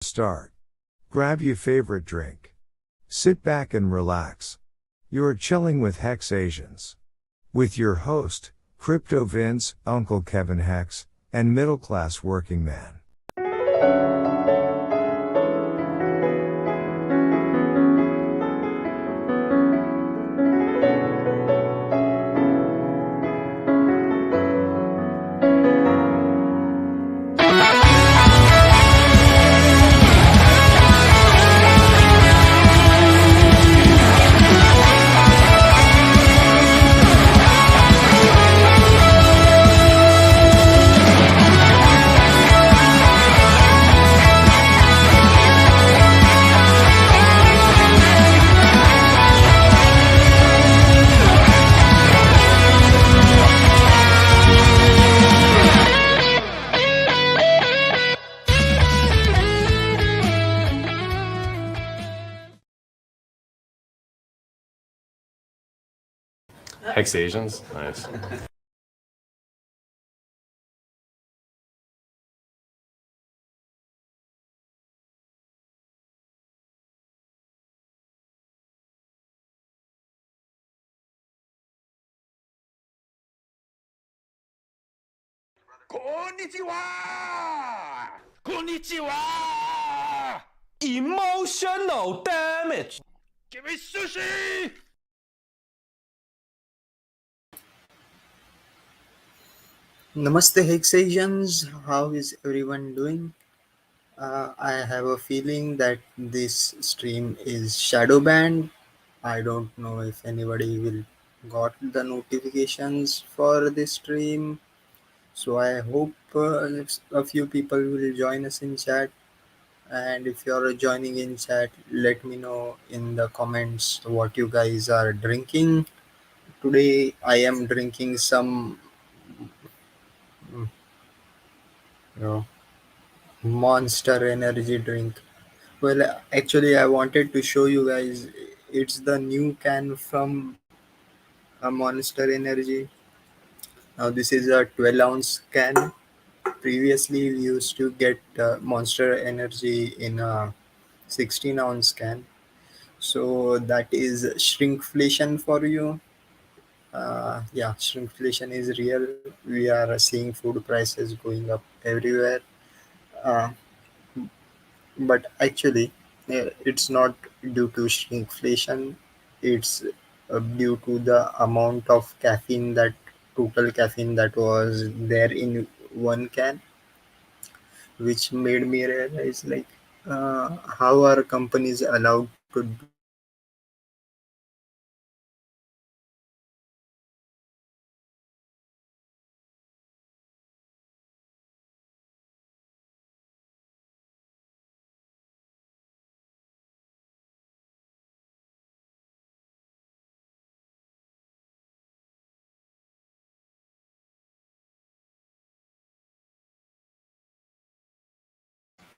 Start. Grab your favorite drink. Sit back and relax. You're chilling with Hex Asians. With your host, Crypto Vince, Uncle Kevin Hex, and middle class working man. Hex Asians? Nice. Konnichiwa! Konnichiwa! Emotional damage. Give me sushi! Namaste Hexasians, how is everyone doing? I have a feeling that this stream is shadow banned. I don't know if anybody will got the notifications for this stream. So I hope a few people will join us in chat. And if you're joining in chat, let me know in the comments what you guys are drinking. Today I am drinking some you know, Monster energy drink. Well, actually, I wanted to show you guys. It's the new can from Monster Energy. Now, this is a 12-ounce can. Previously, we used to get Monster Energy in a 16-ounce can. So, that is shrinkflation for you. Yeah, shrinkflation is real. We are seeing food prices going up everywhere. Uh, but actually it's not due to shrinkflation. It's due to the amount of caffeine, that total caffeine that was there in one can, which made me realize like how are companies allowed to do this kind of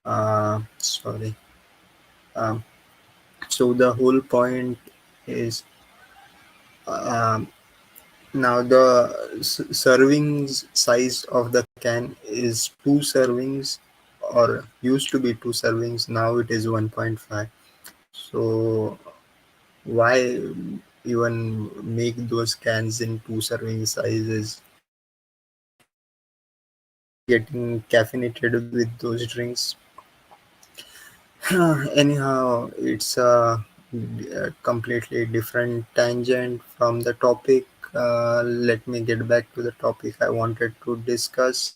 thing. Sorry. um, so the whole point is um, now the servings size of the can is two servings, or used to be two servings. Now it is 1.5. So why even make those cans in two serving sizes? Getting caffeinated with those drinks. Anyhow, it's a completely different tangent from the topic. Let me get back to the topic I wanted to discuss.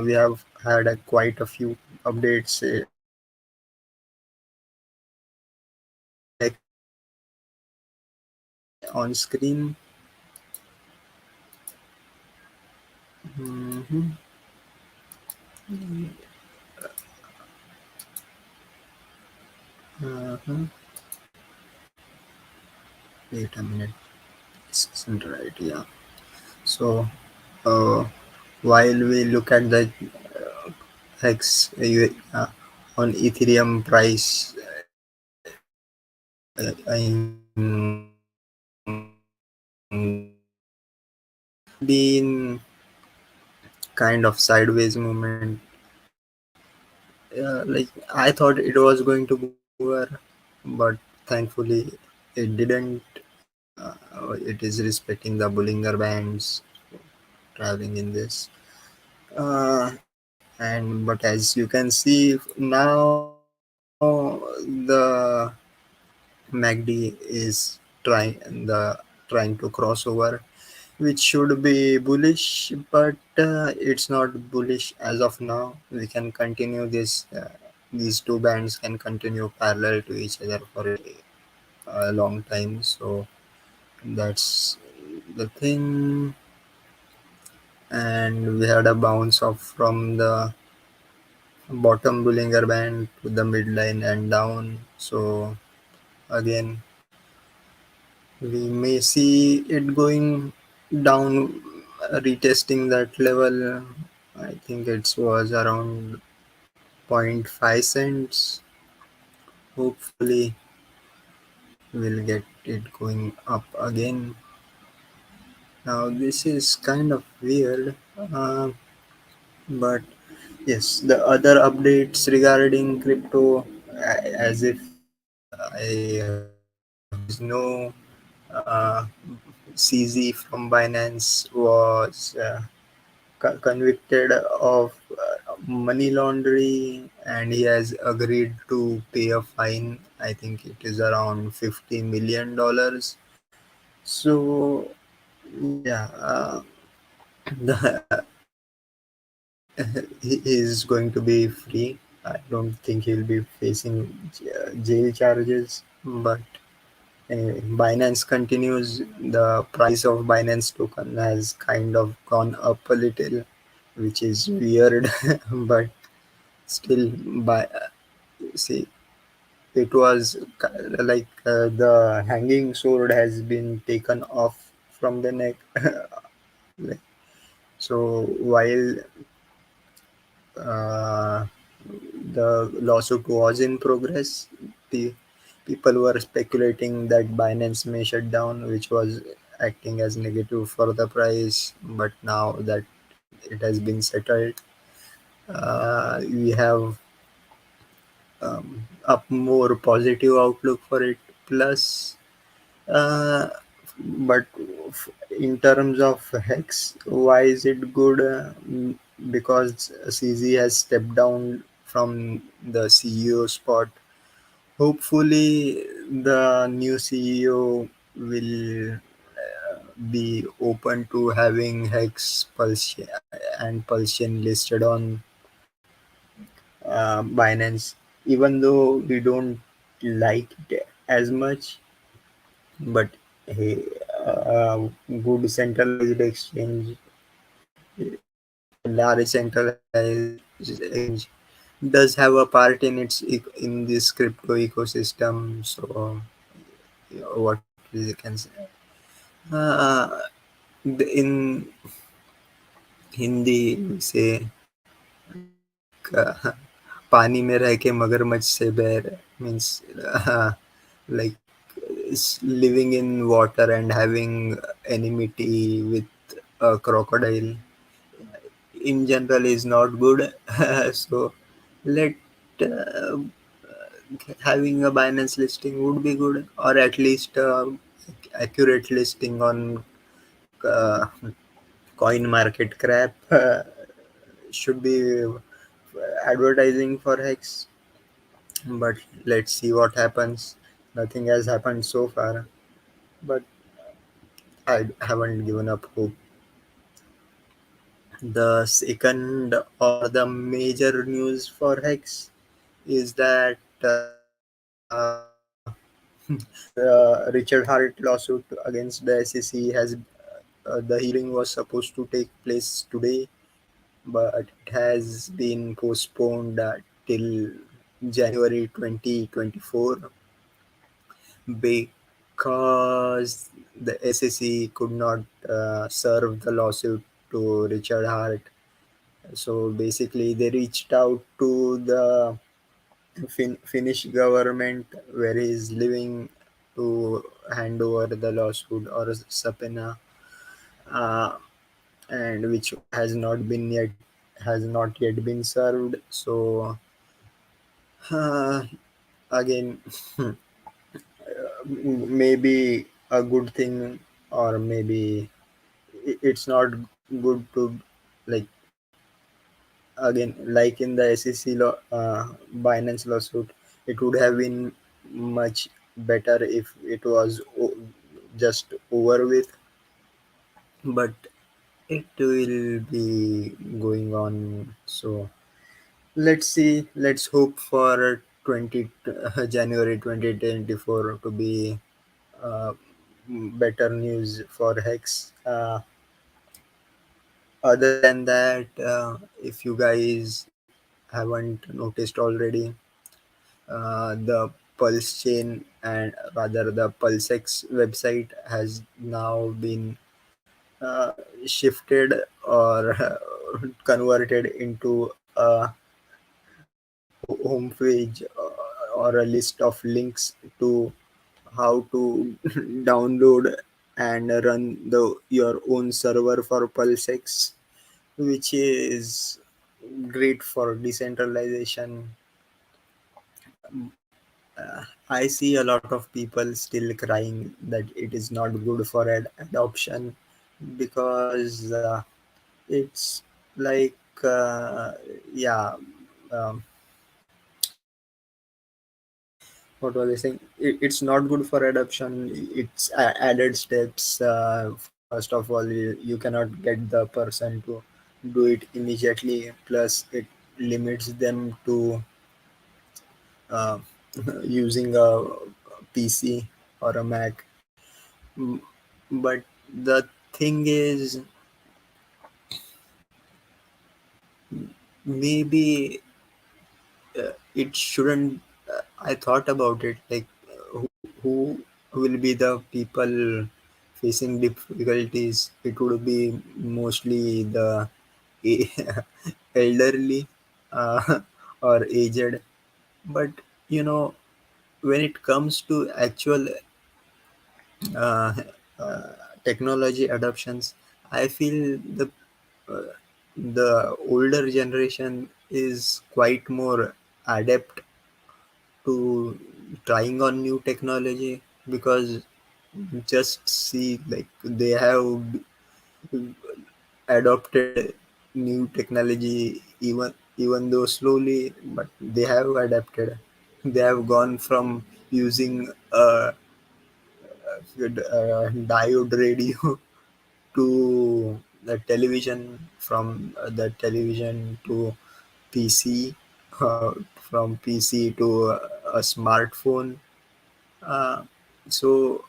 We have had quite a few updates on screen. Mhm. Uh-huh. Wait a minute. This isn't right. Yeah. So, uh, while we look at the hex on Ethereum price been kind of sideways movement. Like I thought it was going to go lower, but thankfully it didn't. It is respecting the Bollinger Bands, traveling in this. And but as you can see now, the MACD is trying to cross over, which should be bullish, but it's not bullish as of now. We can continue this. These two bands can continue parallel to each other for a long time. So that's the thing. And we had a bounce off from the bottom Bollinger Band to the midline and down. So again, we may see it going down, retesting that level. I think it was around zero point 0.5 cents. Hopefully, we'll get it going up again. Now, this is kind of weird, but yes, the other updates regarding crypto, as if I know, uh, CZ from Binance was convicted of money laundering, and he has agreed to pay a fine. I think it is around $50 million. So yeah, the, he is going to be free. I don't think he'll be facing jail charges, but anyway, Binance continues. The price of Binance token has kind of gone up a little, which is weird, but still, by see, it was like the hanging sword has been taken off from the neck. Like, so while uh, the lawsuit was in progress, the people were speculating that Binance may shut down, which was acting as negative for the price. But now that it has been settled, we have a more positive outlook for it. Plus, uh, but in terms of hex, why is it good? Because CZ has stepped down from the CEO spot. Hopefully, the new CEO will be open to having Hex Pulse and Pulsion listed on Binance, even though we don't like it as much. But hey, good centralized exchange, large centralized exchange does have a part in in this crypto ecosystem. So what you can say, uh, in Hindi we say like पानी में रह के मगरमच्छ से बैर means like living in water and having enmity with a crocodile in general is not good. So let uh, having a Binance listing would be good, or at least accurate listing on uh, coin market crap should be advertising for Hex. But let's see what happens. Nothing has happened so far, but I haven't given up hope. The second or the major news for Hex is that the Richard Hart lawsuit against the SEC has the hearing was supposed to take place today, but it has been postponed till January 2024 because the SEC could not serve the lawsuit to Richard Hart. So basically, they reached out to the Finnish government where he is living to hand over the lawsuit or subpoena, uh, and which has not yet been served. So uh, again, maybe a good thing, or maybe it's not good to, like, again, like in the SEC Binance lawsuit, it would have been much better if it was just over with, but it will be going on. So let's see. Let's hope for 20 January 2024 to be uh, better news for Hex. Other than that, if you guys haven't noticed already, the Pulse chain, and rather the PulseX website, has now been shifted or converted into a homepage, or a list of links to how to download and run your own server for PulseX, which is great for decentralization. I see a lot of people still crying that it is not good for adoption, because it's like, yeah, um, what was I saying? It's not good for adoption. It's added steps. First of all, you cannot get the person to do it immediately. Plus, it limits them to uh, using a PC or a Mac. Mm, But the thing is, maybe it shouldn't. I thought about it, like, who will be the people facing difficulties. It would be mostly the elderly, uh, or aged. But you know, when it comes to actual uh, uh, technology adoptions, I feel uh, the older generation is quite more adept to trying on new technology, because just see, like, they have adopted new technology, even though slowly, but they have adapted. They have gone from using diode radio to the television, from the television to PC, from PC to a smartphone. Uh, so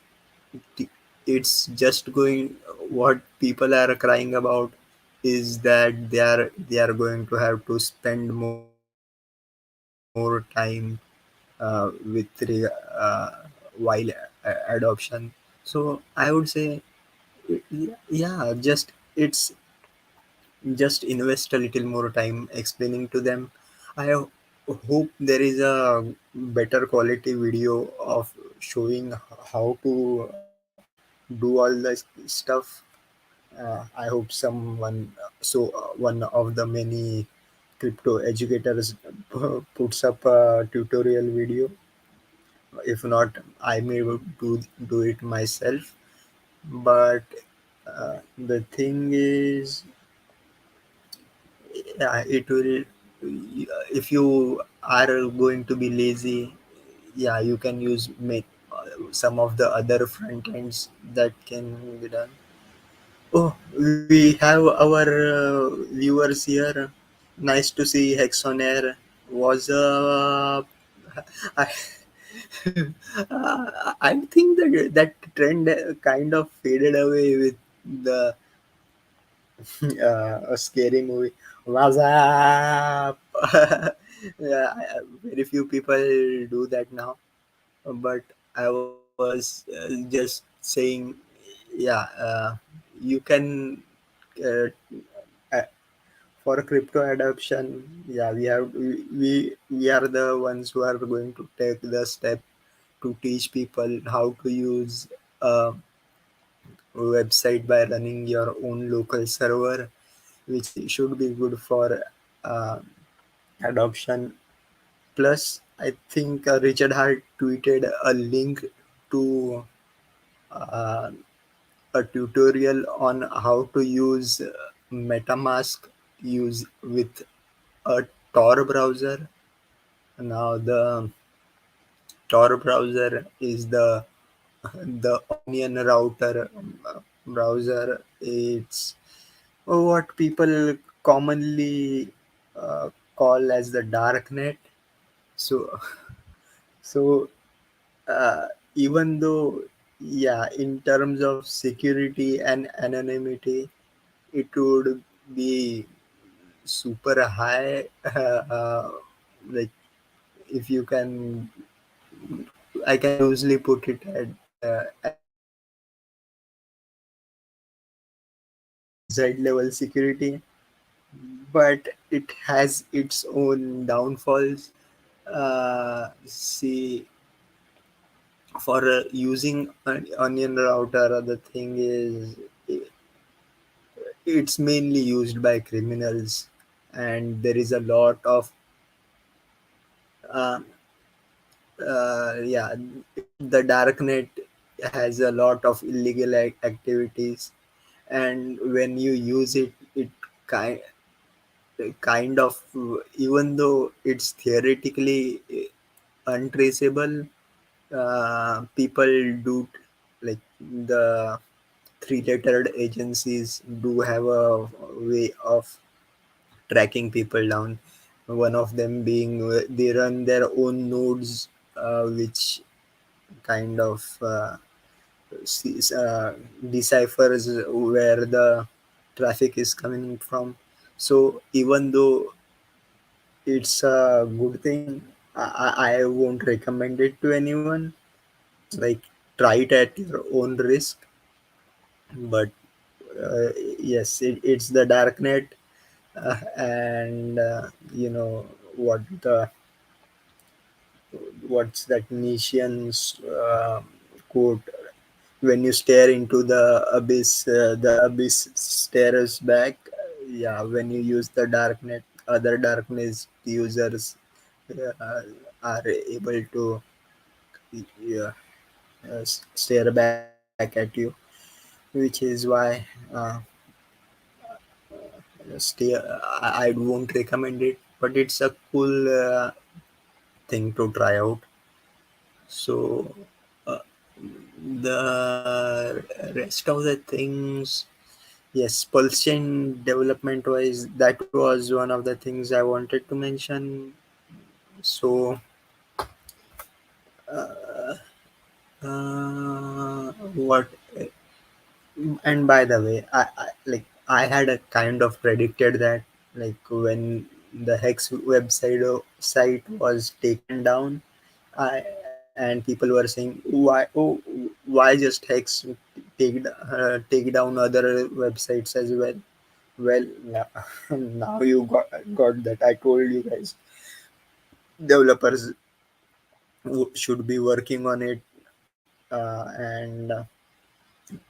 t- it's just going. What people are crying about is that they are going to have to spend more time with while adoption. So I would say, yeah, just invest a little more time explaining to them. I hope there is a better quality video of showing how to do all the stuff. I hope someone, one of the many crypto educators, puts up a tutorial video. If not, I may do it myself. But the thing is, yeah, it will. If you are going to be lazy, yeah, you can use some of the other front ends that can be done. Oh, we have our viewers here. Nice to see Hex on air. Was I, I think that that trend kind of faded away with the a scary movie. What's up? Yeah, very few people do that now. But I was just saying, yeah, you can uh, for crypto adoption, yeah, we are the ones who are going to take the step to teach people how to use a website by running your own local server, which should be good for uh, adoption. Plus, I think Richard Hart tweeted a link to uh, a tutorial on how to use MetaMask use with a Tor browser. Now the Tor browser is the Onion router browser. It's what people commonly call as the darknet. So so even though, yeah, in terms of security and anonymity, it would be super high. Like, if you can, I can loosely put it at Z level security, but it has its own downfalls. See, for using an onion router, the thing is, it's mainly used by criminals, and there is a lot of uh, yeah, the darknet has a lot of illegal activities, and when you use it, it kind kind of, even though it's theoretically untraceable, people do, like, the three-lettered agencies do have a way of tracking people down. One of them being, they run their own nodes, which kind of sees, deciphers where the traffic is coming from. So even though it's a good thing, I won't recommend it to anyone. Like, try it at your own risk. But yes, it's the darknet, and you know what the what's that Nietzschean's quote? When you stare into the abyss stares back. Yeah, when you use the darknet, other darkness users are able to, yeah, stare back at you, which is why stay. I won't recommend it, but it's a cool thing to try out. So uh, the rest of the things, yes, pulsechain development wise, that was one of the things I wanted to mention. So what? And by the way, I had a kind of predicted that, like, when the Hex website site was taken down, and people were saying, why just Hex take down other websites as well? Well, now you got that. I told you guys, developers should be working on it, and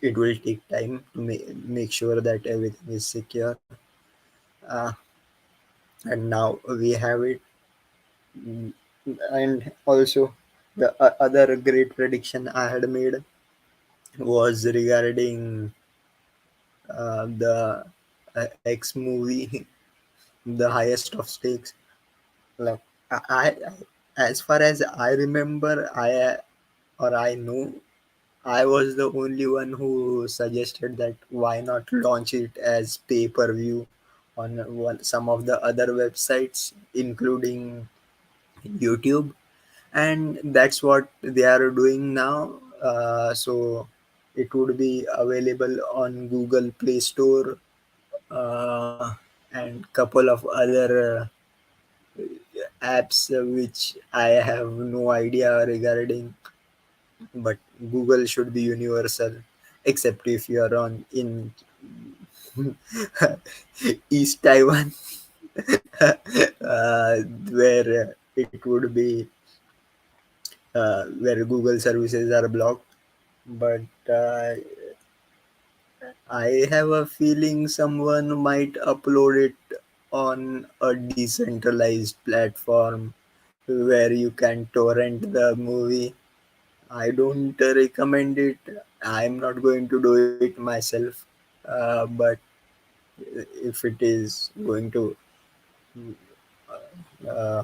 it will take time to make sure that everything is secure. uh, and now we have it. Mm, and also, the other great prediction I had made was regarding the X movie, the highest of stakes. Like, as far as I remember, I know, I was the only one who suggested that why not launch it as pay per view on some of the other websites, including YouTube, and that's what they are doing now. So it would be available on Google Play Store, and couple of other apps, which I have no idea regarding. But Google should be universal, except if you are on in. East Taiwan, where it would be where Google services are blocked. But I have a feeling someone might upload it on a decentralized platform where you can torrent the movie. I don't recommend it. I'm not going to do it myself. But if it is going to, uh,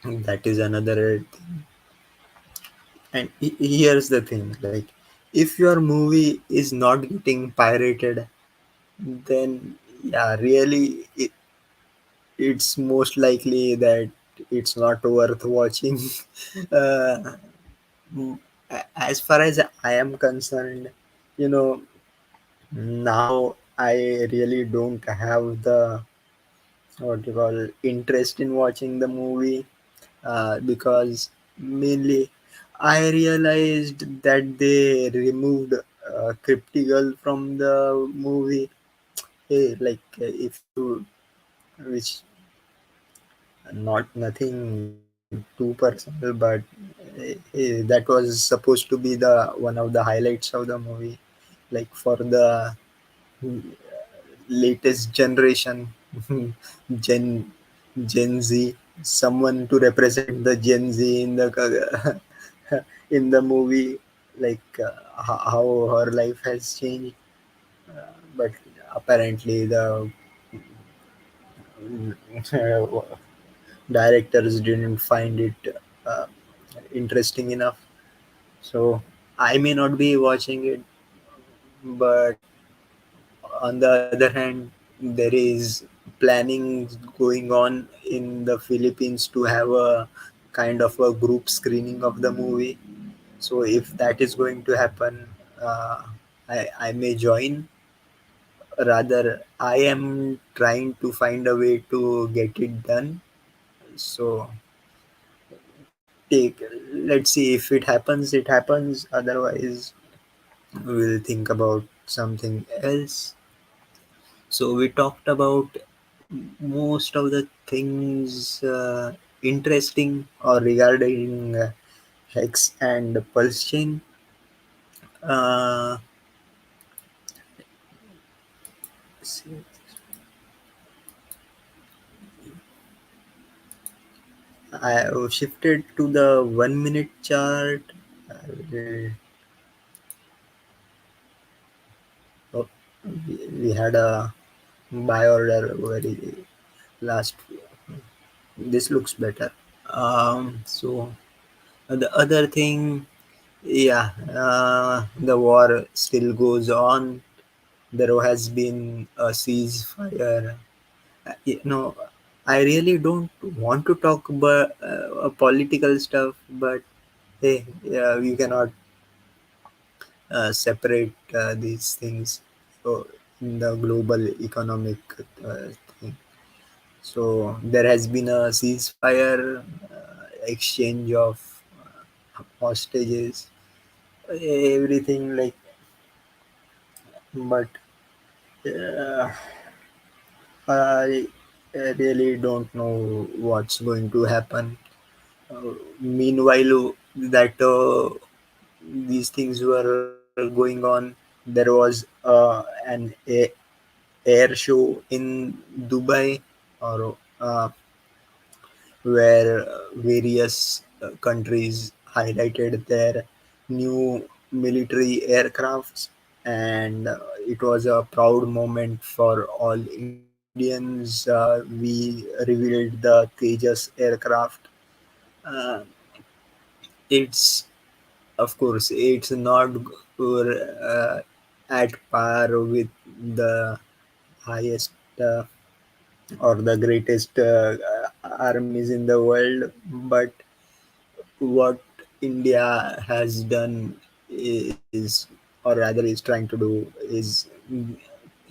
that is another thing. And here's the thing, like, if your movie is not getting pirated, then yeah, really, it's most likely that it's not worth watching. uh, as far as I am concerned, you know, now I really don't have the what you call interest in watching the movie, because mainly I realized that they removed Cryptical from the movie. Hey, like, if you, which not nothing too personal, but that was supposed to be the one of the highlights of the movie, like for the latest generation, Gen Gen Z, someone to represent the Gen Z in the in the movie, like how her life has changed. But apparently the directors didn't find it uh, interesting enough. So I may not be watching it, but on the other hand, there is planning going on in the Philippines to have a kind of a group screening of the movie. So if that is going to happen, uh, I may join. Rather, I am trying to find a way to get it done. So take let's see, if it happens, it happens. Otherwise, we'll think about something else. So we talked about most of the things interesting or regarding hex and pulse chain. Uh, I have shifted to the 1 minute chart. Uh, oh, we had a buy order very last. This looks better. So the other thing, yeah, the war still goes on. There has been a ceasefire. I really don't want to talk about political stuff, but hey, yeah, we cannot separate these things. So in the global economic thing, so there has been a ceasefire, exchange of hostages, everything, like, but uh, I really don't know what's going to happen. Meanwhile, that these things were going on, there was air show in Dubai, or where various countries highlighted their new military aircrafts, and it was a proud moment for all Indians. We revealed the Tejas aircraft. Uh, it's, of course, it's not at par with the highest or the greatest armies in the world, but what India has done is, or rather is trying to do, is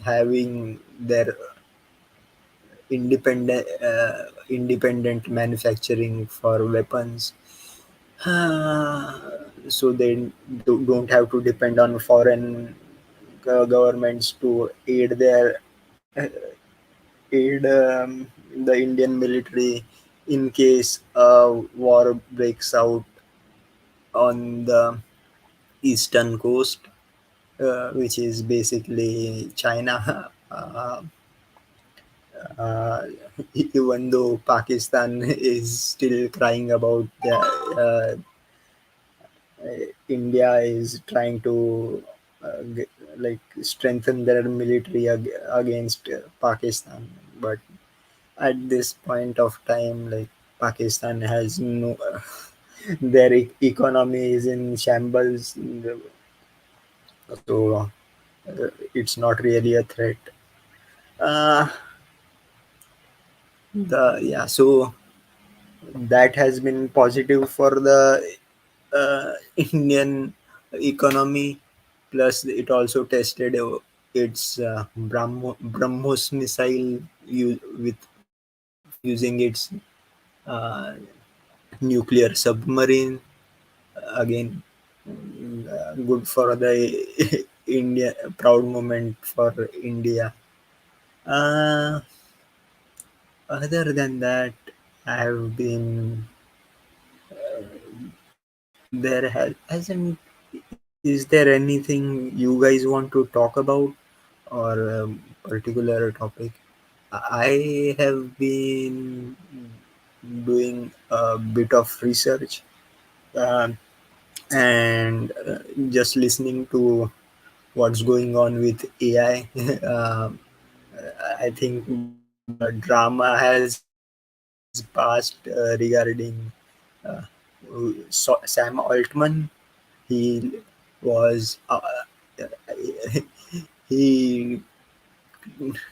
having their independent manufacturing for weapons, uh, so they don't have to depend on foreign governments to aid the Indian military in case a war breaks out on the eastern coast, which is basically China. Uh, Even though Pakistan is still crying about India is trying to like strengthen their military against Pakistan, but at this point of time, like Pakistan has no their economy is in shambles, so it's not really a threat. Uh, the yeah, so that has been positive for the Indian economy. Plus, it also tested its BrahMos missile with using its uh, nuclear submarine. Again, good for the India, proud moment for India. Uh, Other than that, I have been there hasn't. Is there anything you guys want to talk about or a particular topic? I have been doing a bit of research, um, and just listening to what's going on with AI. um, I think the drama has passed regarding uh, Sam Altman. He was he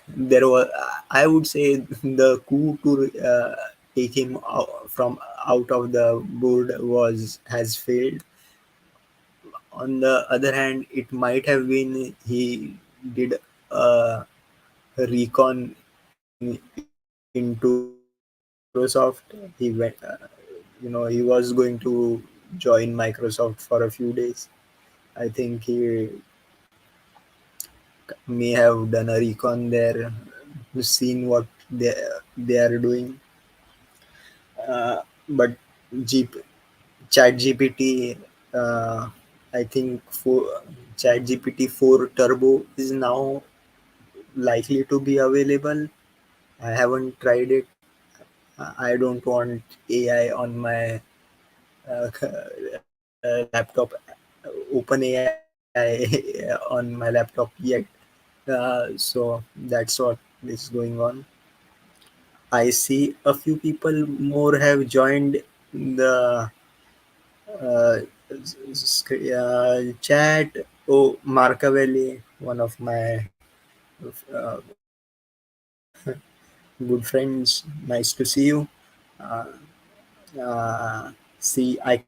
there was, I would say, the coup to take him out of the board was has failed. On the other hand, it might have been he did a recon into Microsoft. He went, he was going to join Microsoft for a few days. I think he may have done a recon there, seen what they are doing. But G, Chat GPT, uh, I think for Chat GPT 4 Turbo is now likely to be available. I haven't tried it. I don't want AI on my laptop, OpenAI on my laptop yet. So that's what is going on. I see a few people more have joined the uh, chat. Oh, Marcavelli, one of my uh, good friends. Nice to see you. Uh, See, I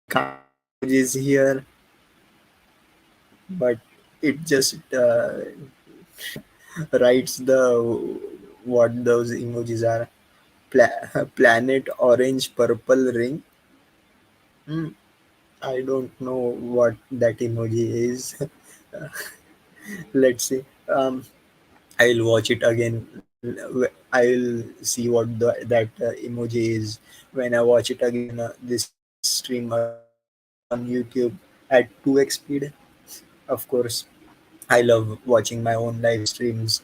can't see the emojis here, but it just writes the what those emojis are. Planet orange purple ring. Hmm, I don't know what that emoji is. Let's see. I'll watch it again. I'll see what that emoji is when I watch it again. This stream again on YouTube at 2x speed. Of course, I love watching my own live streams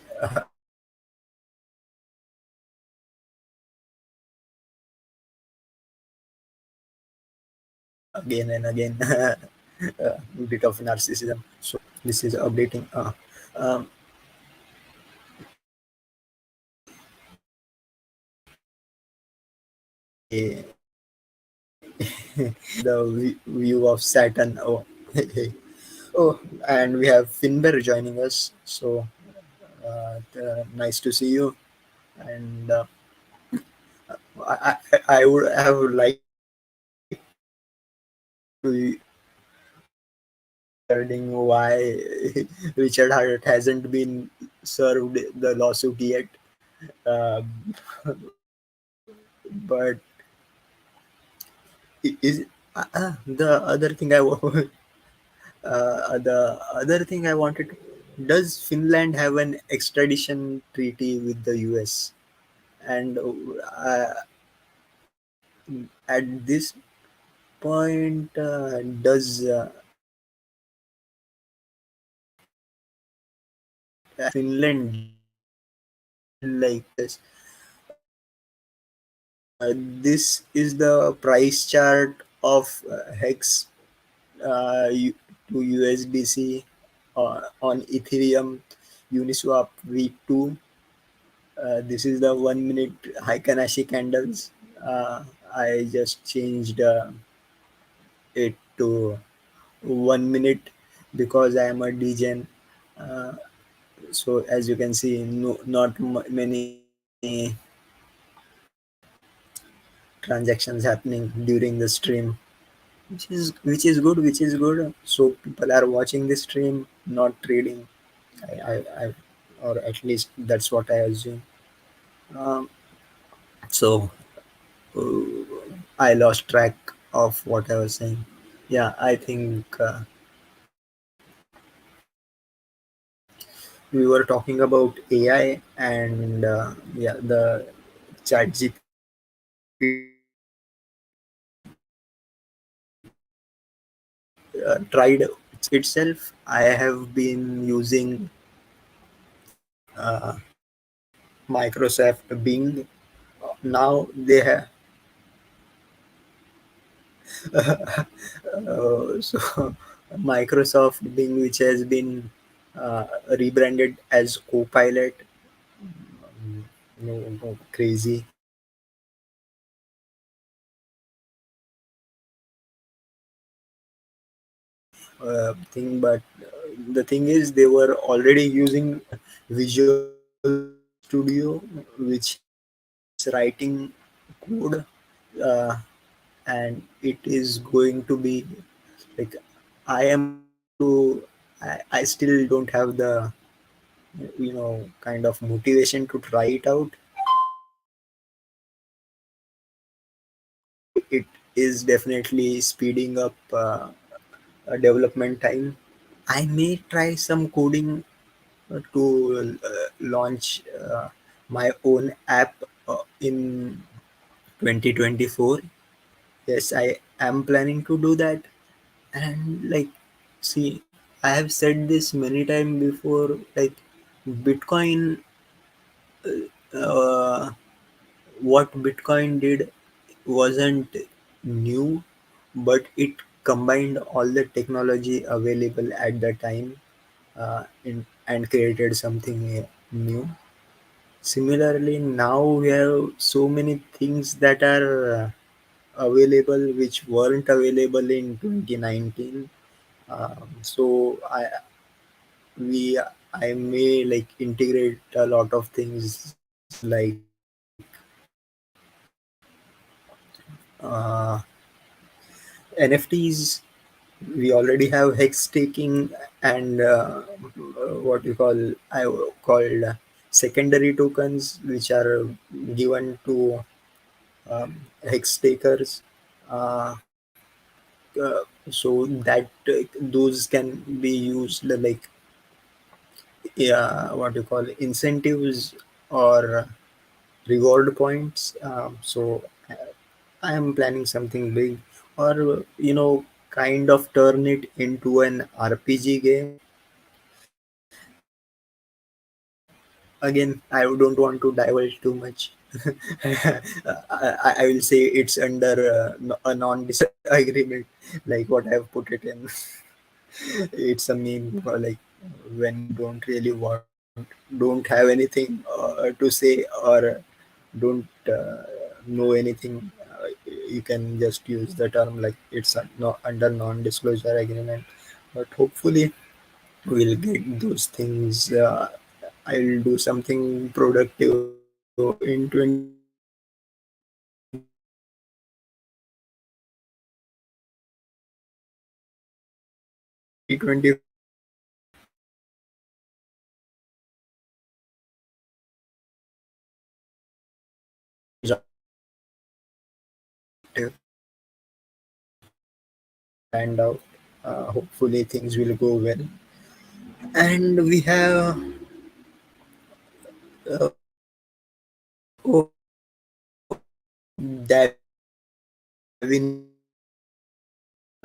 again and again. Bit of narcissism. So this is updating. Um, the view of Saturn. Oh, oh, and we have Finber joining us. So nice to see you. And I would have liked to regarding why Richard Hart hasn't been served the lawsuit yet. Uh, but is the other thing The other thing I wanted to, does Finland have an extradition treaty with the US? And at this point, does Finland like this? This is the price chart of Hex to USDC on Ethereum Uniswap V2. This is the 1 minute Heikenhashi candles. I just changed it to 1 minute because I am a degen. Uh, so as you can see, no, not many transactions happening during the stream, which is good, which is good. So people are watching the stream, not trading. I or at least that's what I assume. Um, so I lost track of what I was saying. Yeah, I think we were talking about AI and yeah, the chat GPT tried itself. I have been using Microsoft Bing. Now they have so Microsoft Bing, which has been rebranded as Copilot. No, no, crazy thing, but the thing is, they were already using Visual Studio, which is writing code, uh, and it is going to be like I am to. I still don't have the kind of motivation to try it out. It is definitely speeding up development time. I may try some coding to launch my own app in 2024. Yes, I am planning to do that. And like, see, I have said this many times before. Like, Bitcoin, uh, what Bitcoin did wasn't new, but it combined all the technology available at the time and created something new. Similarly, now we have so many things that are available which weren't available in 2019. So we I may like integrate a lot of things like uh, NFTs. We already have hex staking and what you call I called secondary tokens, which are given to hex stakers. Uh, so that those can be used like yeah, what you call incentives or reward points. So I am planning something big, or kind of turn it into an RPG game. Again, I don't want to divulge too much. I will say it's under a non-disagreement, like what I've put it in. It's a meme for like when you don't have anything to say or don't know anything. You can just use the term like it's no, under non-disclosure agreement. But hopefully, we'll get those things. I'll do something productive in 2020. Planned out. Hopefully, things will go well. And we have Davin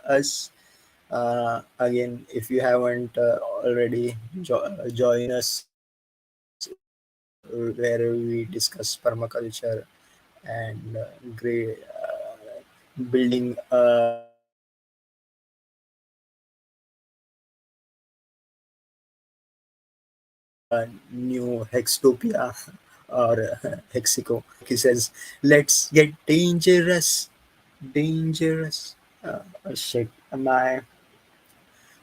us. Again, if you haven't already join us where we discuss permaculture and building a new Hextopia or Hexico. He says, "Let's get dangerous, dangerous." Shit, my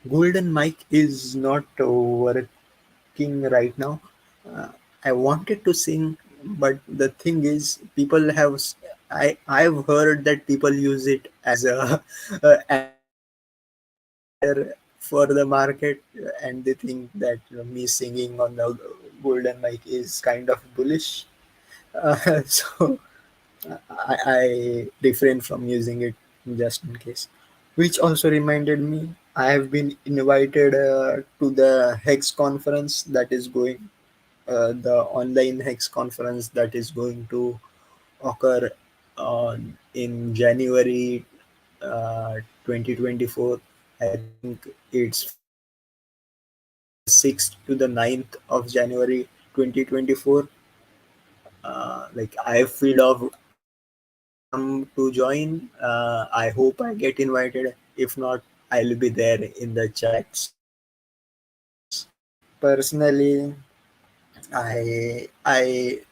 golden mic is not working right now. Uh, I wanted to sing, but the thing is, people have. I've heard that people use it as a, advertiser for the market, and they think that me singing on the golden mic is kind of bullish. So I refrain from using it just in case. Which also reminded me, I have been invited to the Hex conference that is going, the online Hex conference that is going to occur on in January 2024. I think it's from the 6th to the 9th of January 2024. Like I filled out a form to join. I hope I get invited. If not, I'll be there in the chats. Personally, I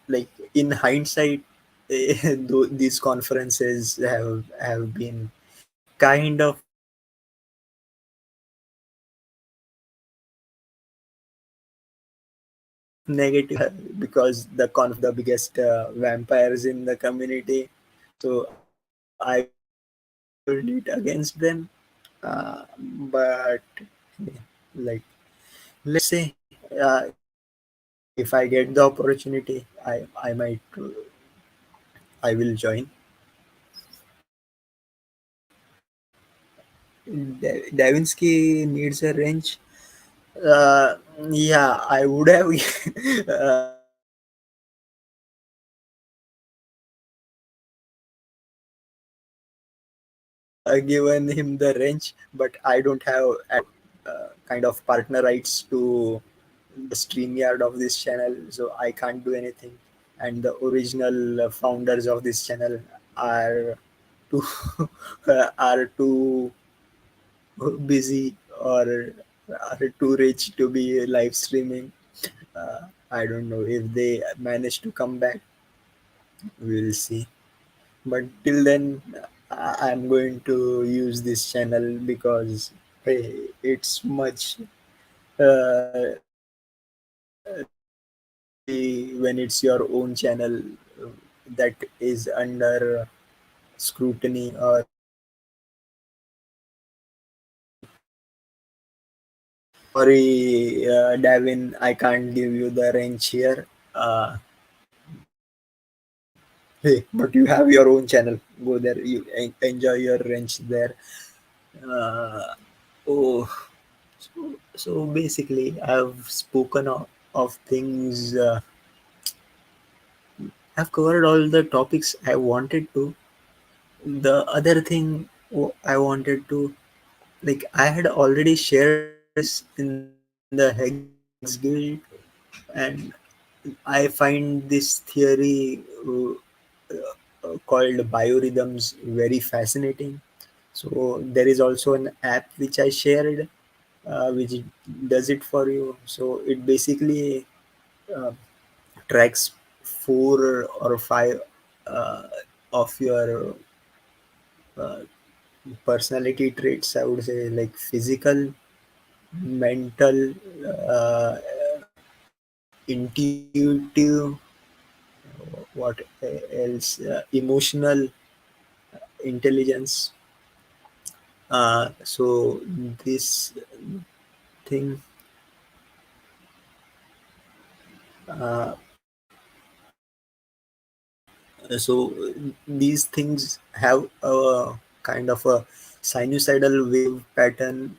like in hindsight, these conferences have been kind of negative because the the biggest vampires in the community. So I will not hold it against them. But like, let's say, if I get the opportunity, I will join. Davinsky needs a wrench. Uh, yeah, I would have given him the wrench, but I don't have kind of partner rights to the StreamYard of this channel, so I can't do anything. And the original founders of this channel are too are too busy or are too rich to be live streaming. I don't know if they manage to come back. We'll see. But till then, I'm going to use this channel because hey, it's much especially when it's your own channel that is under scrutiny or sorry, Davin, I can't give you the wrench here. Hey, but you have your own channel. Go there. You enjoy your wrench there. Uh, oh, so basically, I've spoken of things. I've covered all the topics I wanted to. The other thing I wanted to, like, I had already shared this in the Hex Guild, and I find this theory called biorhythms very fascinating. So there is also an app which I shared, which does it for you. So it basically uh, tracks 4 or 5 uh, of your uh, personality traits. I would say like physical, mental, uh, intuitive, what else? Emotional intelligence. So this thing, uh, so these things have a kind of a sinusoidal wave pattern,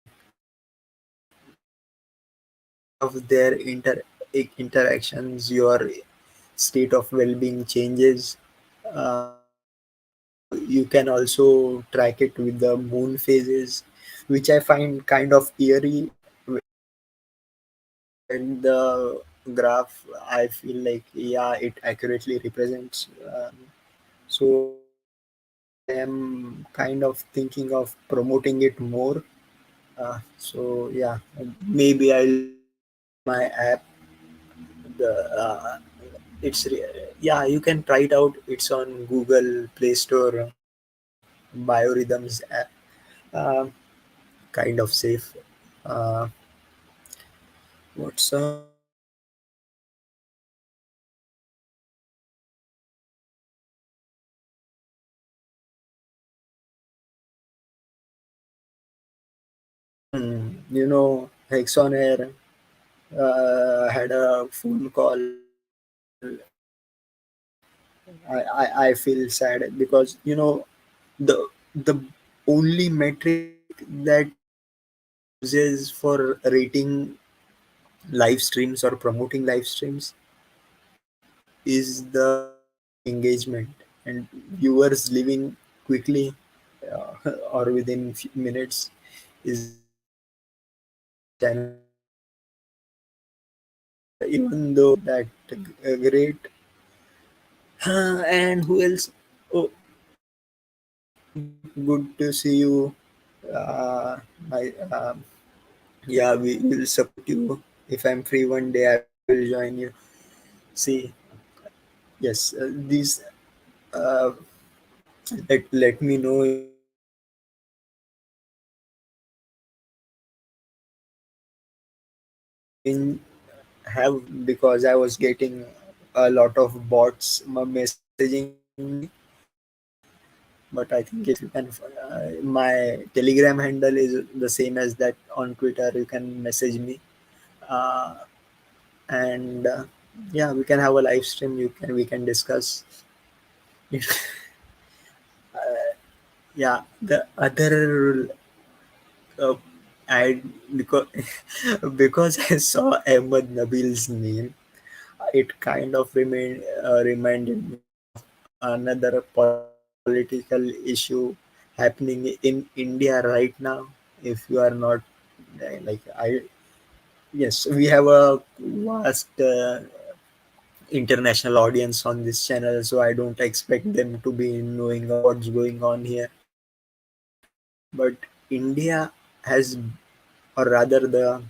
and because of their interactions, your state of well-being changes. You can also track it with the moon phases, which I find kind of eerie. When I look at the graph, I feel like, yeah, it accurately represents. So I am kind of thinking of promoting it more. So yeah, maybe I'll download my app. The yeah, you can try it out. It's on Google Play Store. Biorhythms app, uh, kind of safe. Uh, what's Hexon Air had a phone call. I feel sad because the the only metric that uses for rating live streams or promoting live streams is the engagement, and viewers leaving quickly or within few minutes is the only metric the channel uses. Even though that great. And who else? Oh, good to see you. My Yeah, we will support you. If I'm free one day, I will join you. See, yes, these uh, let me know if change have, because I was getting a lot of bots messaging me. But I think if you can, my Telegram handle is the same as that on Twitter. You can message me, uh, and yeah, we can have a live stream. We can discuss. Yeah, the other uh, I because because I saw Ahmed Nabil's name, it kind of reminded me of another political issue happening in India right now. If you are not like I, yes, we have a vast international audience on this channel, so I don't expect them to be knowing what's going on here. But India has, or rather, the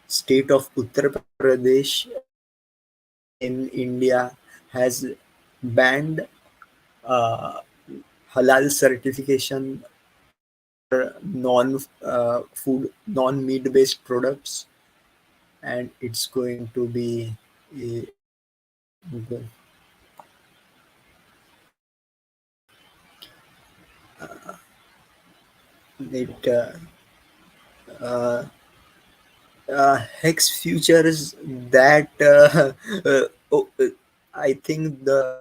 state of Uttar Pradesh in India has banned uh, halal certification for non meat based products, and it's going to be uh, it uh, Hex Futures that I think the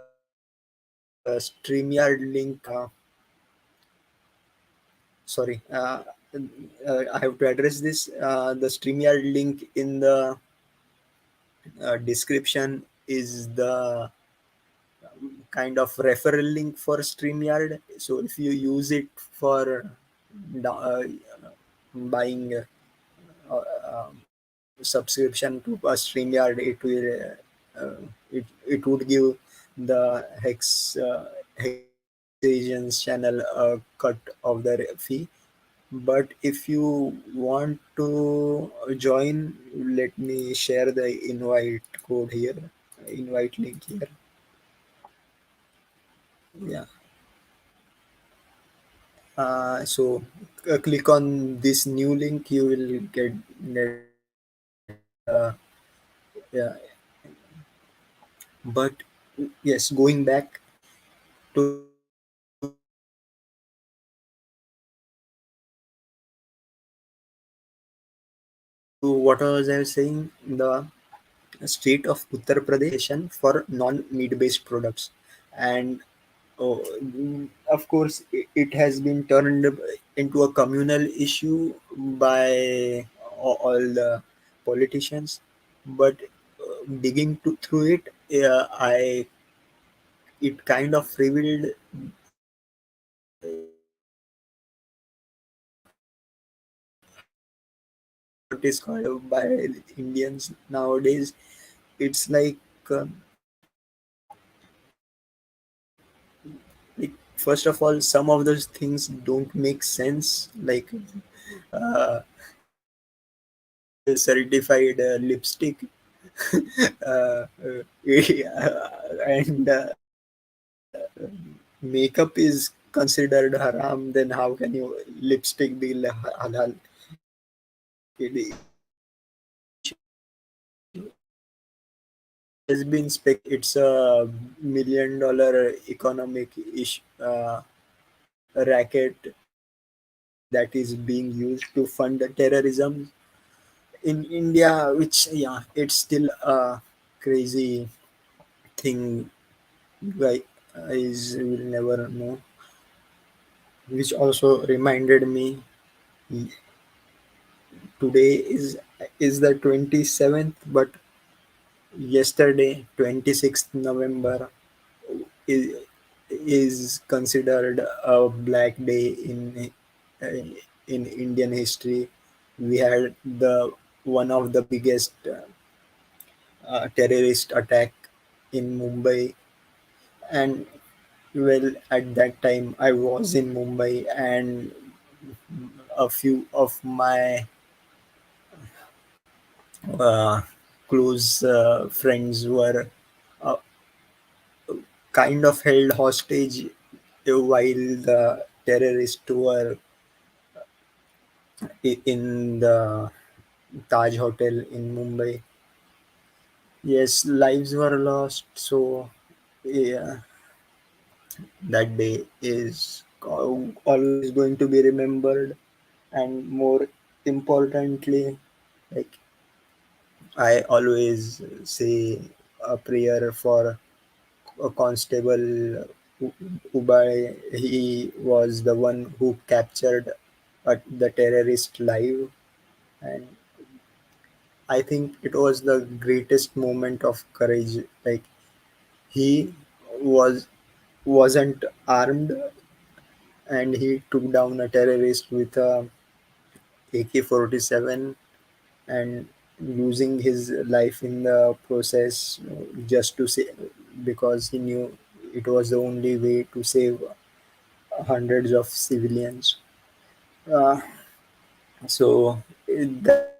StreamYard link. Sorry, I have to address this. The StreamYard link in the description is the kind of referral link for StreamYard. So if you use it for buying subscription to a StreamYard, it would give the Hexasians channel a cut of their fee. But if you want to join, let me share the invite code here, invite link here. Yeah. So click on this new link. You will get yeah. But yes, going back to what was I saying? The state of Uttar Pradesh for non-meat-based products, and Oh, of course, it has been turned into a communal issue by all the politicians. But digging through it, I it kind of revealed what is called by Indians nowadays. It's like first of all, some of those things don't make sense. Like uh, certified lipstick, and makeup is considered haram. Then how can you lipstick be halal? It has been it's a $1 million economic racket that is being used to fund terrorism in India, which yeah, it's still a crazy thing. Guys will never know. Which also reminded me, today is the 27th, but yesterday 26th November is is considered a black day uh, in Indian history. We had the one of the biggest terrorist attack in Mumbai, and well, at that time I was in Mumbai, and a few of my uh, close friends were uh, kind of held hostage while the terrorists were in the Taj Hotel in Mumbai. Yes, lives were lost. So, yeah, that day is always going to be remembered. And more importantly, like I always say a prayer for a constable Ubai. He was the one who captured the terrorist live, and I think it was the greatest moment of courage. Like he was wasn't armed, and he took down a terrorist with a AK-47, and losing his life in the process, just to say, because he knew it was the only way to save hundreds of civilians. Uh, so that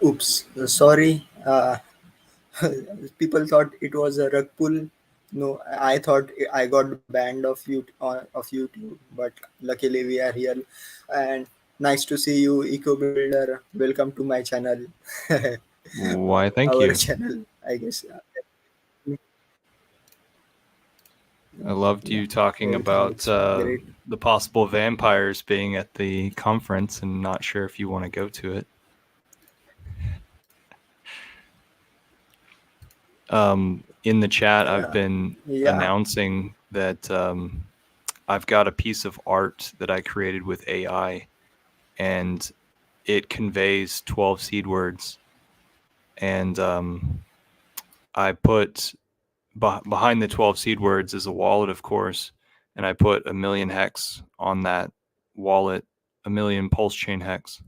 Oops, sorry. People thought it was a rug pull. No, I thought I got banned of YouTube, but luckily we are here. And nice to see you, Eco Builder. Welcome to my channel, Why, thank our you. channel, I guess. I loved Yeah, you talking everything about looks great. the possible vampires being at the conference, and not sure if you want to go to it. In the chat, I've been Yeah, announcing that I've got a piece of art that I created with AI, and it conveys 12 seed words. And I put behind the 12 seed words is a wallet, of course, and I put a million hex on that wallet, a million pulse chain hex.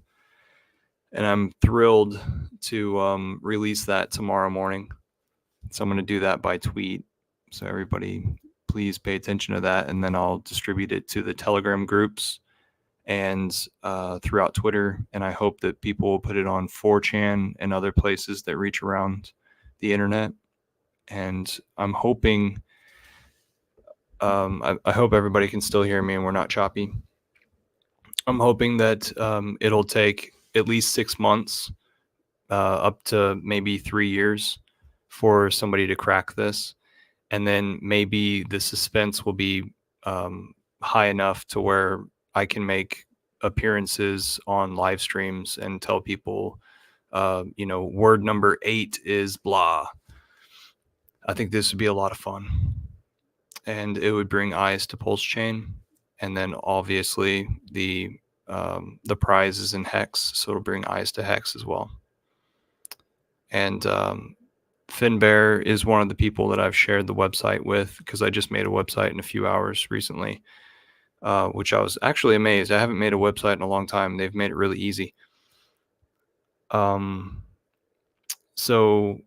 And I'm thrilled to release that tomorrow morning. So I'm going to do that by tweet. So everybody, please pay attention to that, and then I'll distribute it to the Telegram groups and throughout Twitter. And I hope that people will put it on 4chan and other places that reach around the internet. And I'm hoping, I hope everybody can still hear me and we're not choppy. I'm hoping that it'll take at least 6 months, up to maybe 3 years for somebody to crack this. And then maybe the suspense will be um, high enough to where I can make appearances on live streams and tell people, word number 8 is blah. I think this would be a lot of fun, and it would bring eyes to Pulse Chain, and then obviously the prize is in Hex, so it'll bring eyes to Hex as well. And Finbear is one of the people that I've shared the website with, because I just made a website in a few hours recently, which I was actually amazed. I haven't made a website in a long time. They've made it really easy. So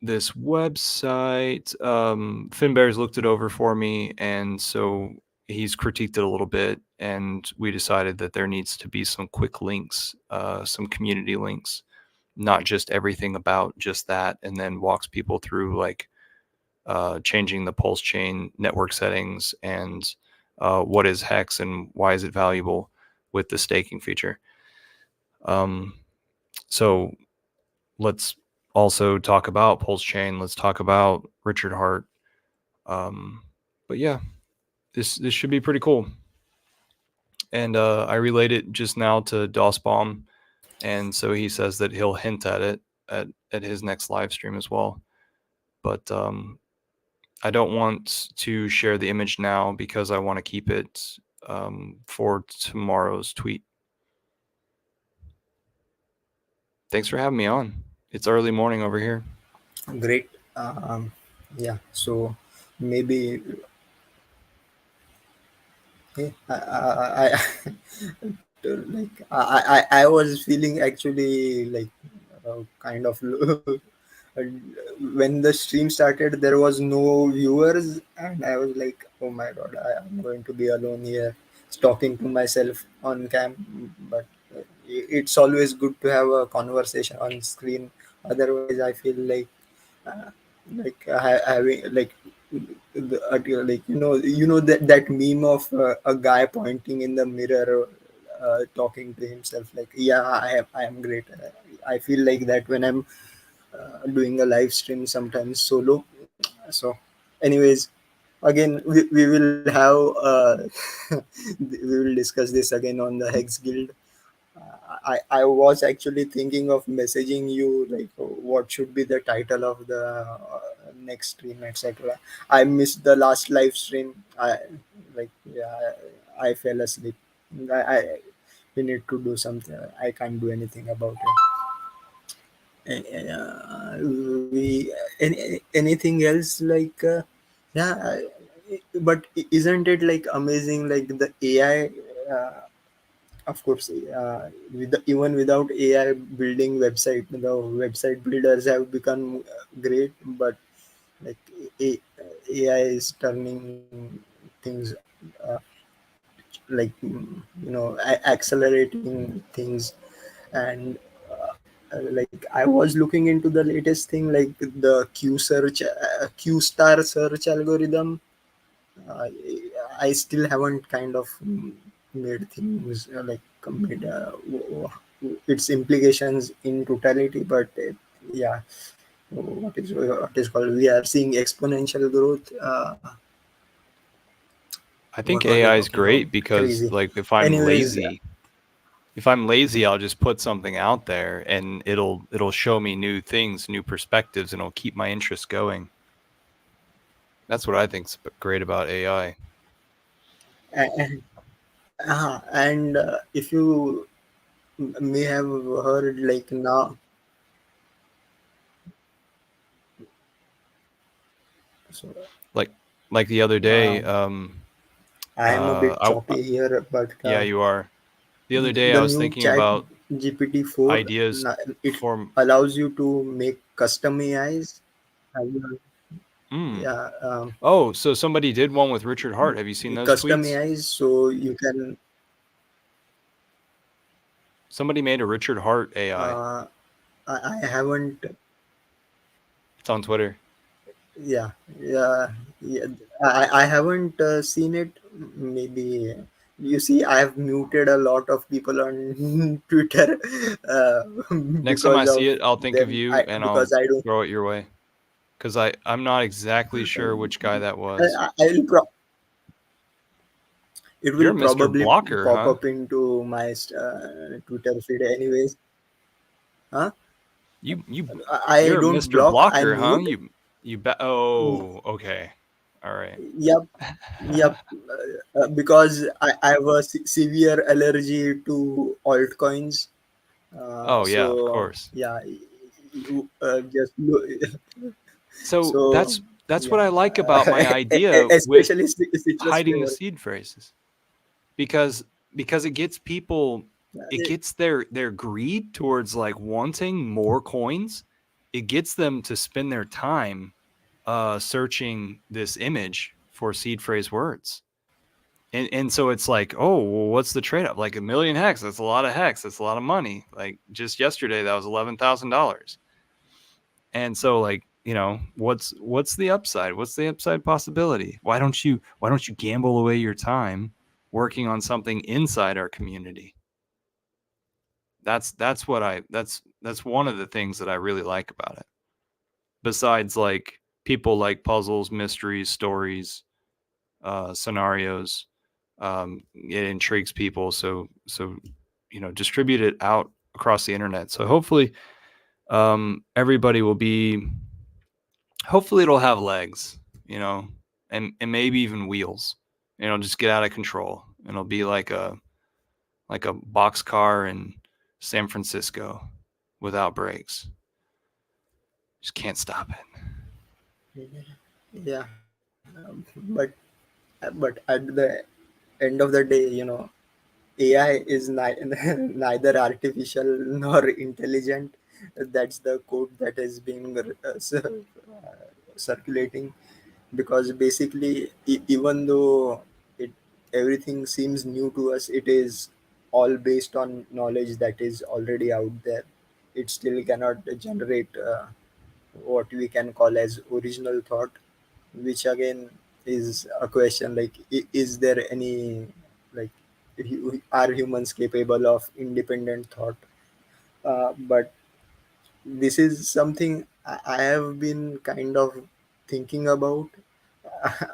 this website, Finbear's looked it over for me, and so he's critiqued it a little bit, and we decided that there needs to be some quick links, some community links, not just everything about just that, and then walks people through like changing the pulse chain network settings and what is hex and why is it valuable with the staking feature. So let's also talk about pulse chain. Let's talk about Richard Hart. But yeah, this should be pretty cool. And I relayed it just now to DOSBomb, and so he says that he'll hint at it at his next live stream as well. But I don't want to share the image now because I want to keep it for tomorrow's tweet. Thanks for having me on. It's early morning over here. great. Yeah, so maybe I was feeling actually like kind of when the stream started there was no viewers and I was like, oh my god, I am going to be alone here talking to myself on cam. But it's always good to have a conversation on screen, otherwise I feel uh, having like like that meme of a guy pointing in the mirror, talking to himself like, yeah, I am great. I feel like that when I'm doing a live stream sometimes solo. So anyways, again we will have we will discuss this again on the Hex Guild. I was actually thinking of messaging you like what should be the title of the next stream, etc. I missed the last live stream. Yeah, I fell asleep. I we need to do something. I can't do anything about it. We anything else like yeah, but isn't it like amazing like the AI? Of course, even without AI building website, the website builders have become great, but like A- AI is turning things uh, like accelerating things. And like I was looking into the latest thing, like the Q star search algorithm. uh, I still haven't kind of made things made its implications in totality, but yeah, what is called, we are seeing exponential growth. I What think was I AI is talking about? great because Crazy. like if I'm Anyways, lazy, I'll just put something out there and it'll show me new things, new perspectives, and it'll keep my interest going. That's what I think's great about AI. and, and if you may have heard, like now, so Like the other day, um, I am a bit I choppy here, but yeah, you are. The other day I the was new thinking chat about GPT-4, ideas it for allows you to make custom AIs. Have you- mm. Yeah, Oh, so somebody did one with Richard Hart. Have you seen those custom tweets? AIs, so you can. Somebody made a Richard Hart AI. Uh, I haven't. It's on Twitter. Yeah, yeah, yeah. I haven't seen it. Maybe you see, I have muted a lot of people on Twitter uh, Next time I because see of it, I'll think of them. you and I'll Because I don't. throw it your way. Because I'm not exactly sure which guy that was. I'll it will You're Mr. probably Blocker, pop huh? up into my Twitter feed anyways. Huh? You I you're don't Mr. block. I Blocker, huh? mute. Mm, Oh, okay. All right. yep, yep. Because I have a severe allergy to altcoins. Oh yeah, of So course. yeah, you just look. So So that's what yeah, I like about my idea with especially citrus hiding the flavor. seed phrases. Because it gets people, it Eh, gets their greed towards like wanting more coins. It gets them to spend their time searching this image for seed phrase words. And so it's like, oh, well, what's the trade off? Like 1,000,000 hex, that's a lot of hex, that's a lot of money. Like just yesterday that was $11,000. And so like, what's the upside? What's the upside possibility? Why don't you gamble away your time working on something inside our community? That's one of the things that I really like about it. Besides like people like puzzles, mysteries, stories, scenarios. It intrigues people, so distribute it out across the internet. So everybody will be. Hopefully, it'll have legs, and maybe even wheels. Just get out of control, and it'll be like a box car in San Francisco without brakes. Just can't stop it. yeah, but at the end of the day, AI is neither artificial nor intelligent. That's the code that is being circulating, because basically, even though it everything seems new to us, it is all based on knowledge that is already out there. It still cannot generate what we can call as original thought, which again is a question, like is there any, like, are humans capable of independent thought? But this is something I have been kind of thinking about.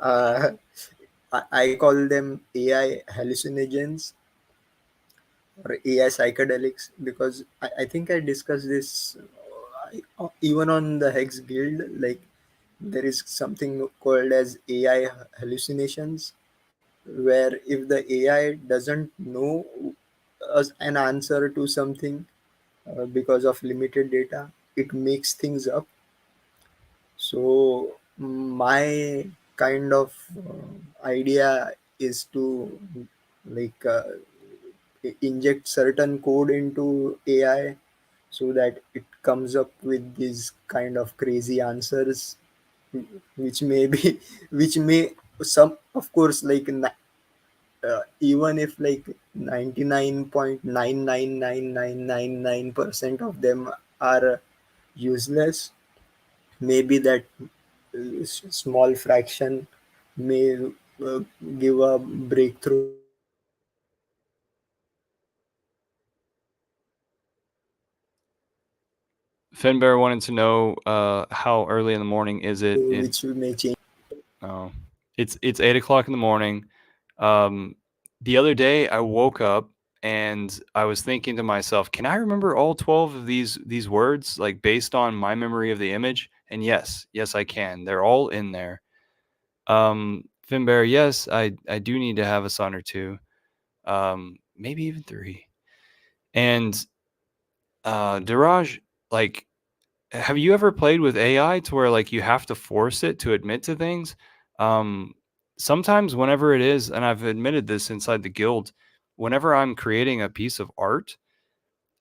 uh, I call them AI hallucinogens or AI psychedelics, because I think I discussed this even on the Hex Guild. Like, there is something called as AI hallucinations, where if the AI doesn't know an answer to something, because of limited data, it makes things up. So my kind of idea is to, like, inject certain code into AI so that it comes up with these kind of crazy answers, which may be which may, some, of course, like even if like 99.99999% of them are useless, maybe that small fraction may give a breakthrough Finbear wanted to know how early in the morning is it in. which may change. Oh, it's 8 o'clock in the morning. The other day I woke up and I was thinking to myself, can I remember all 12 of these words, like based on my memory of the image? And yes, I can. They're all in there. Finbear, yes, I do need to have a son or two, maybe even three. And Diraj, like, have you ever played with AI to where like you have to force it to admit to things? Um, Sometimes, whenever it is, and I've admitted this inside the guild, whenever I'm creating a piece of art,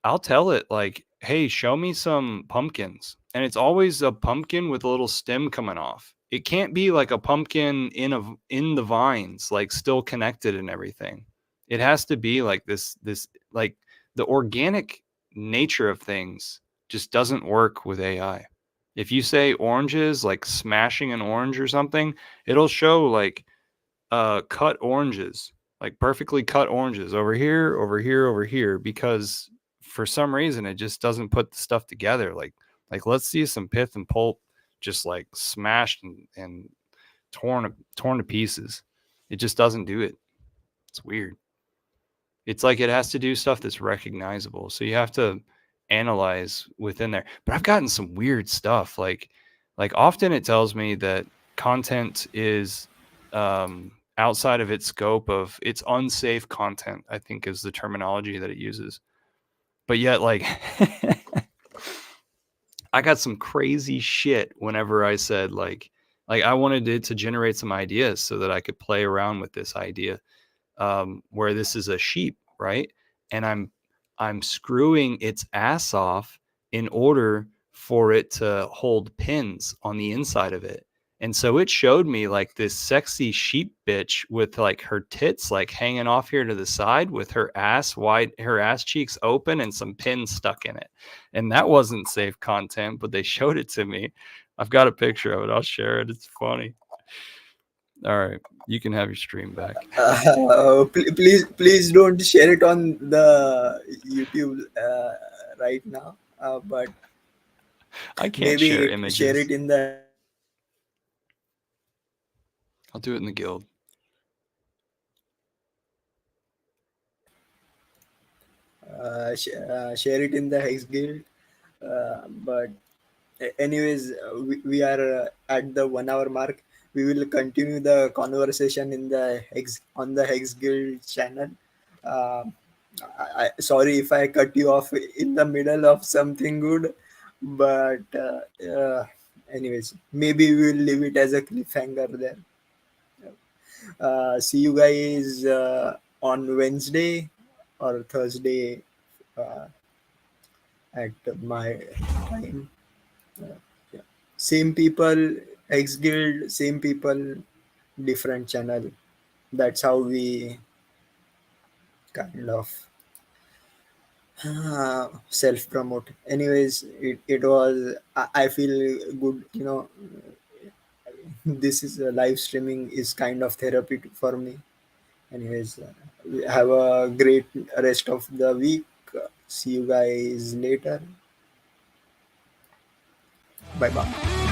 I'll tell it like, "Hey, show me some pumpkins." And it's always a pumpkin with a little stem coming off. It can't be like a pumpkin in the vines, like still connected and everything. It has to be like this like the organic nature of things just doesn't work with AI. If you say oranges, like smashing an orange or something, it'll show like cut oranges, like perfectly cut oranges over here, over here, over here, because for some reason it just doesn't put the stuff together. Like let's see some pith and pulp just like smashed and torn to pieces. It just doesn't do it. It's weird. It's like it has to do stuff that's recognizable. So you have to analyze within there. But I've gotten some weird stuff. Like often it tells me that content is outside of its scope of it's unsafe content, I think is the terminology that it uses. But yet like I got some crazy shit whenever I said like I wanted it to generate some ideas so that I could play around with this idea, where this is a sheep, right? And I'm screwing its ass off in order for it to hold pins on the inside of it. And so it showed me like this sexy sheep bitch with like her tits like hanging off here to the side with her ass wide, her ass cheeks open and some pins stuck in it. And that wasn't safe content, but they showed it to me. I've got a picture of it. I'll share it. It's funny. All right, you can have your stream back. Please don't share it on the YouTube right now. But I can't share maybe share images. it in the I'll do it in the guild. share it in the Hex Guild. But anyways, we are at the 1 hour mark. We will continue the conversation in the Hex Guild channel. Um sorry if I cut you off in the middle of something good, but anyways, maybe we will leave it as a cliffhanger there. See you guys on Wednesday or Thursday uh, at my time. Yeah. Same people, X Guild, same people, different channel. That's how we kind of self promote. Anyways, it was, I feel good, this is live streaming is kind of therapy for me. Anyways, have a great rest of the week. See you guys later. Bye bye.